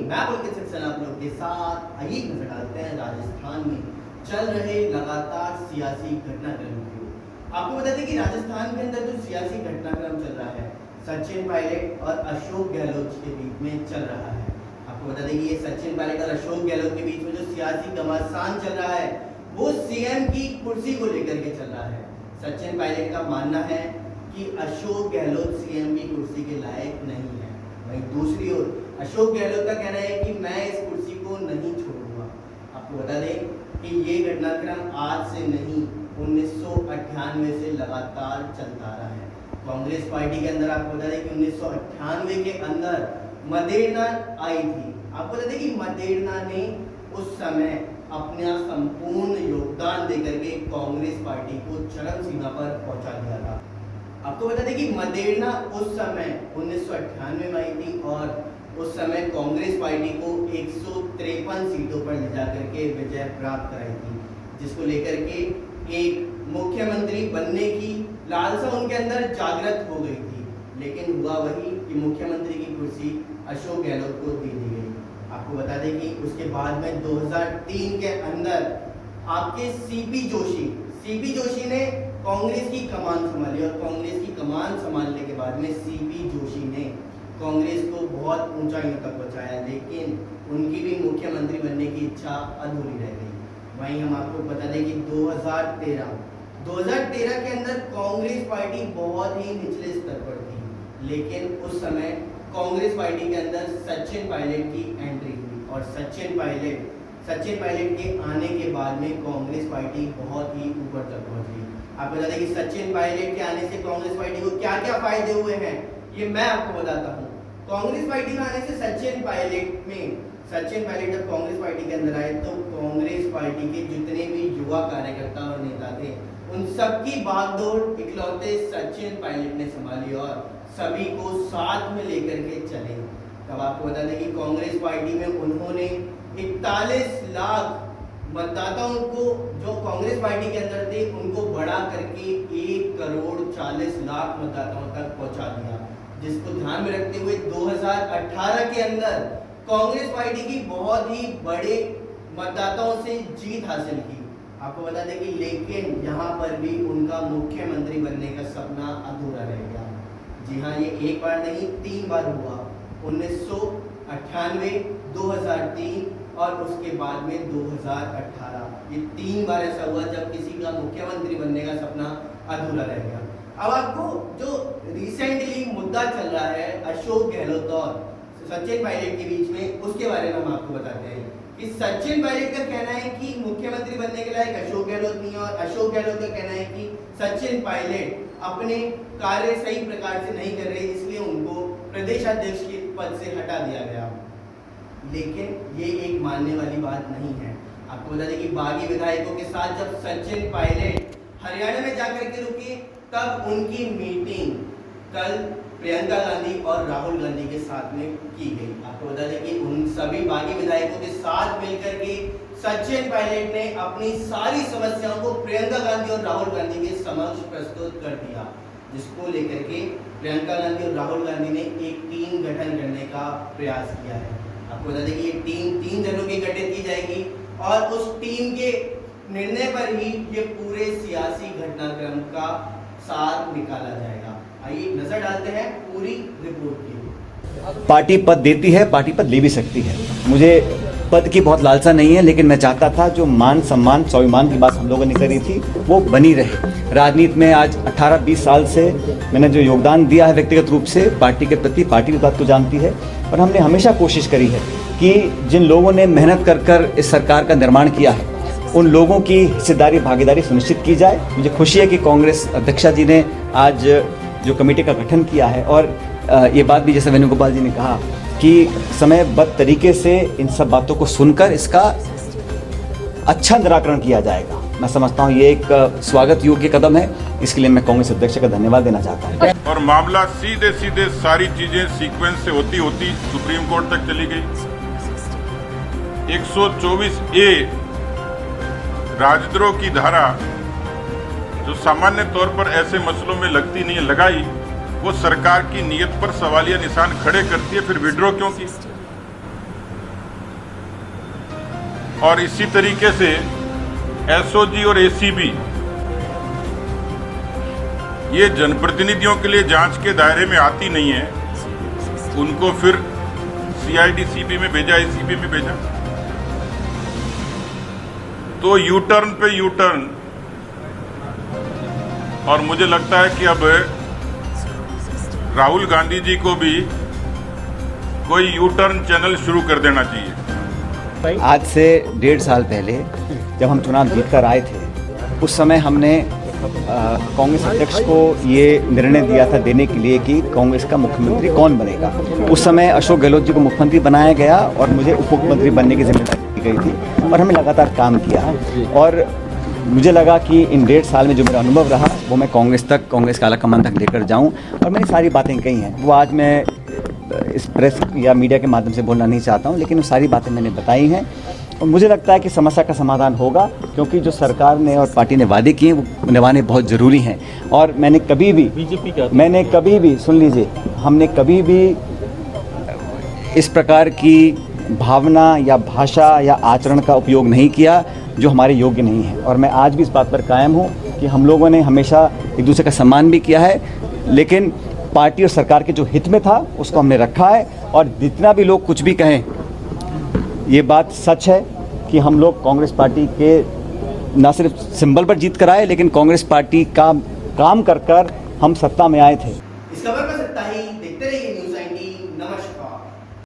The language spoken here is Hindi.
मैं पुलकित सक्सेना आप लोग के साथ आइए नजर डालते हैं राजस्थान में चल रहे लगातार सियासी घटनाक्रम की ओर। आपको बता दें कि राजस्थान के अंदर जो सियासी घटनाक्रम चल रहा है सचिन पायलट और अशोक गहलोत के बीच में चल रहा है। आपको बता दें कि ये सचिन पायलट और अशोक गहलोत के बीच में जो सियासी घमासान चल रहा है वो सीएम की कुर्सी को लेकर के चल रहा है। सचिन पायलट का मानना है कि अशोक गहलोत सीएम की कुर्सी के लायक नहीं है। वहीं दूसरी ओर अशोक गहलोत का कहना है कि मैं इस कुर्सी को नहीं छोड़ूंगा। आपको बता दें कि ये घटनाक्रम आज से नहीं 1998 से लगातार चलता रहा है। कांग्रेस पार्टी के अंदर आपको बता दें कि 1998 के अंदर मदेरना आई थी। आपको बता दें कि मदेरना ने उस समय अपना संपूर्ण योगदान देकर के कांग्रेस पार्टी को चरम सीमा पर पहुंचा दिया था। आपको बता दें कि मदेरना उस समय 1998 में आई थी और उस समय कांग्रेस पार्टी को 153 सीटों पर ले जाकर के विजय प्राप्त कराई थी, जिसको लेकर के एक मुख्यमंत्री बनने की लालसा उनके अंदर जागृत हो गई थी। लेकिन हुआ वही कि मुख्यमंत्री की कुर्सी अशोक गहलोत को दे दी गई। आपको बता दें कि उसके बाद में 2003 के अंदर आपके सीपी जोशी ने कांग्रेस की कमान संभाली और कांग्रेस की कमान संभालने के बाद में सीपी जोशी ने कांग्रेस को बहुत ऊंचाइयों तक पहुंचाया, लेकिन उनकी भी मुख्यमंत्री बनने की इच्छा अधूरी रह गई। वहीं हम आपको बता दें कि 2013 के अंदर कांग्रेस पार्टी बहुत ही निचले स्तर पर थी, लेकिन उस समय कांग्रेस पार्टी के अंदर सचिन पायलट की एंट्री हुई और सचिन पायलट के आने के बाद में कांग्रेस पार्टी बहुत ही ऊपर तक पहुंच गई। आप बता दें कि सचिन पायलट के आने से कांग्रेस पार्टी को क्या क्या फायदे हुए हैं ये मैं आपको बताता हूँ। कांग्रेस पार्टी में आने से सचिन पायलट जब कांग्रेस पार्टी के अंदर आए तो कांग्रेस पार्टी के जितने भी युवा कार्यकर्ता और नेता थे उन सबकी भागदौड़ इकलौते सचिन पायलट ने संभाली और सभी को साथ में लेकर के चले। तब आपको बता दें कि कांग्रेस पार्टी में उन्होंने 41 लाख मतदाताओं को जो कांग्रेस पार्टी के अंदर थे उनको बढ़ा करके 1,40,00,000 मतदाताओं तक पहुंचा दिया, जिसको ध्यान में रखते हुए 2018 के अंदर कांग्रेस पार्टी की बहुत ही बड़े मतदाताओं से जीत हासिल की। आपको बता दें कि लेकिन यहाँ पर भी उनका मुख्यमंत्री बनने का सपना अधूरा रह गया। जी हाँ, ये एक बार नहीं 3 बार हुआ, 1998, 2003 और उसके बाद में 2018। ये 3 बार ऐसा हुआ जब किसी का मुख्यमंत्री बनने का सपना अधूरा रह गया। अब आपको जो रिसेंटली मुद्दा चल रहा है अशोक गहलोत और सचिन पायलट के बीच में, उसके बारे में हम आपको बताते हैं कि सचिन पायलट का कहना है कि मुख्यमंत्री बनने के लायक अशोक गहलोत नहीं है और अशोक गहलोत का कहना है कि सचिन पायलट अपने कार्य सही प्रकार से नहीं कर रहे, इसलिए उनको प्रदेशाध्यक्ष के पद से हटा दिया गया। लेकिन ये एक मानने वाली बात नहीं है। आपको बता दें कि बागी विधायकों के साथ जब सचिन पायलट हरियाणा में जाकर के रुके तब उनकी मीटिंग कल प्रियंका गांधी और राहुल गांधी के साथ में की गई। आपको बता दें कि उन सभी बागी विधायकों के साथ मिलकर के सचिन पायलट ने अपनी सारी समस्याओं को प्रियंका गांधी और राहुल गांधी के समक्ष प्रस्तुत कर दिया, जिसको लेकर के प्रियंका गांधी और राहुल गांधी ने एक टीम गठन करने का प्रयास किया है। आपको बता दें कि ये टीम 3 जनों की गठित की जाएगी और उस टीम के निर्णय पर ही ये पूरे सियासी घटनाक्रम का सार निकाला जाएगा। आइए नजर डालते हैं पूरी रिपोर्ट की। पार्टी पद देती है, पार्टी पद ले भी सकती है। मुझे पद की बहुत लालसा नहीं है, लेकिन मैं चाहता था जो मान सम्मान स्वाभिमान की बात हम लोगों ने करी थी वो बनी रहे। राजनीति में आज 18-20 साल से मैंने जो योगदान दिया है व्यक्तिगत रूप से पार्टी के प्रति, पार्टी की बात तो जानती है, और हमने हमेशा कोशिश करी है कि जिन लोगों ने मेहनत कर इस सरकार का निर्माण किया है उन लोगों की हिस्सेदारी भागीदारी सुनिश्चित की जाए। मुझे खुशी है कि कांग्रेस अध्यक्षा जी ने आज जो कमेटी का गठन किया है और ये बात भी जैसे वेणुगोपाल जी ने कहा कि समयबद्ध तरीके से इन सब बातों को सुनकर इसका अच्छा निराकरण किया जाएगा। मैं समझता हूँ ये एक स्वागत योग्य कदम है, इसके लिए मैं कांग्रेस अध्यक्ष का धन्यवाद देना चाहता हूँ। और मामला सीधे सारी चीजें सीक्वेंस से होती सुप्रीम कोर्ट तक चली गई। 124A राजद्रोह की धारा जो सामान्य तौर पर ऐसे मसलों में लगती नहीं है, लगाई, वो सरकार की नीयत पर सवालिया निशान खड़े करती है। फिर विड्रॉ क्यों की? और इसी तरीके से एसओजी और एसीबी ये जनप्रतिनिधियों के लिए जांच के दायरे में आती नहीं है, उनको फिर सीआईडी सीबी में भेजा, एसीबी में भेजा। तो यू टर्न पे यू टर्न, और मुझे लगता है कि अब राहुल गांधी जी को भी कोई यू टर्न चैनल शुरू कर देना चाहिए। आज से 1.5 साल पहले जब हम चुनाव जीतकर आए थे, उस समय हमने कांग्रेस अध्यक्ष को ये निर्णय दिया था देने के लिए कि कांग्रेस का मुख्यमंत्री कौन बनेगा। उस समय अशोक गहलोत जी को मुख्यमंत्री बनाया गया और मुझे उप मुख्यमंत्री बनने की जिम्मेदारी दी गई थी, और हमने लगातार काम किया। और मुझे लगा कि इन 1.5 साल में जो मेरा अनुभव रहा वो मैं कांग्रेस तक, कांग्रेस का आलाकमान तक लेकर जाऊं, और मैंने सारी बातें कही हैं। वो आज मैं इस प्रेस या मीडिया के माध्यम से बोलना नहीं चाहता हूं, लेकिन वो सारी बातें मैंने बताई हैं। और मुझे लगता है कि समस्या का समाधान होगा, क्योंकि जो सरकार ने और पार्टी ने वादे किए वो निभाने बहुत ज़रूरी हैं। और मैंने कभी भी सुन लीजिए, हमने कभी भी इस प्रकार की भावना या भाषा या आचरण का उपयोग नहीं किया जो हमारे योग्य नहीं है। और मैं आज भी इस बात पर कायम हूँ कि हम लोगों ने हमेशा एक दूसरे का सम्मान भी किया है, लेकिन पार्टी और सरकार के जो हित में था उसको हमने रखा है। और जितना भी लोग कुछ भी कहें, ये बात सच है कि हम लोग कांग्रेस पार्टी के न सिर्फ सिंबल पर जीत कर आए, लेकिन कांग्रेस पार्टी का काम कर कर हम सत्ता में आए थे। इस खबर पर सत्ता ही